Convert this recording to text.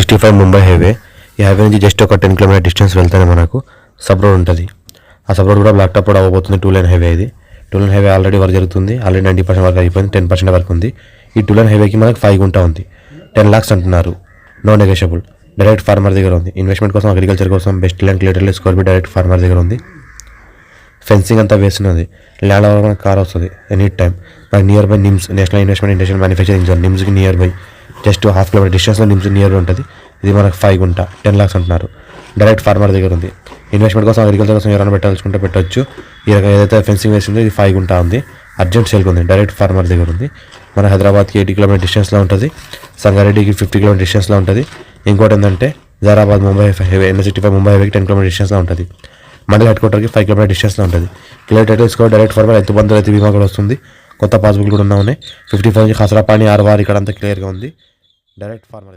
N65 Mumbai highway. ఈ highway నుంచి just ఒక 10 కిలోమీటర్ డిస్టెన్స్ వెళ్తేనే మనకు సబ్ రోడ్ ఉంటుంది. ఆ సబ్ రోడ్ కూడా బ్లాక్ టాప్ కూడా అవ్వబోతుంది. 2 లైన్ హైవే ఇది. 2 లైన్ హైవే ఆల్రెడీ వర్క్ జరుగుతుంది. ఆల్రెడీ 90% వర్క్ అయిపోయింది. 10% వర్క్ ఉంది. ఈ 2 లైన్ హైవేకి మనకు 5 గుంట ఉంది. 10 lakhs అంటున్నారు. No negotiable. డైరెక్ట్ ఫార్మర్ దగ్గర ఉంది. ఇన్వెస్ట్మెంట్ కోసం, అగ్రికల్చర్ కోసం best land clearly square feet direct farmer దగ్గర ఉంది. ఫెన్సింగ్ అంతా వేస్తున్నది. ల్యాండ్ ఓవర్ మనకు కార్ వస్తుంది ఎనీ టైం. మనకి nearby NIMS, national investment industrial manufacturing zone, నిమ్స్కి నియర్ బై జస్ట్ ½ కిలోమీటర్ డిస్టెన్స్లో నిమ్స్ నియర్ బై ఉంటుంది. ఇది మనకు 5 గుంట 10 lakhs అంటున్నారు. డైరెక్ట్ ఫార్మర్ దగ్గర ఉంది. ఇన్వెస్ట్మెంట్ కోసం, అగ్రికల్చర్ కోసం ఎవరైనా పెట్టాల్సుకుంటే పెట్టొచ్చు. ఈ రకం ఏదైతే ఫెన్సింగ్ వేసిందో ఇది 5 గుంట ఉంది. అర్జెంట్ సేల్కి ఉంది. డైరెక్ట్ ఫార్మర్ దగ్గర ఉంది. మన హైదరాబాద్కి 80 కిలోమీటర్ డిస్టెన్స్లో ఉంటుంది. సంగారెడ్డికి 50 కిలోమీటర్ డిస్టెన్స్లో ఉంటుంది. ఇంకోటి ఏంటంటే జైరాబాద్ ముంబై హైవే, N65 ముంబై హైవేకి 10 కిలోమీటర్ డిస్టెన్స్లో ఉంటుంది. మండల్ హెడ్ క్వార్టర్కి 5 కిలోమీటర్ డిస్టెన్స్లో ఉంటుంది. Clear title score, direct farmer, Rythu Bandhu, రైతు బీమా కూడా వస్తుంది. కొత్త పాస్బుక్ కూడా ఉన్నాయి. 55 నుంచి ఖసరా పాణి, ఆర్వార్ ఇక్కడ అంతా క్లియర్గా ఉంది. Direct farmer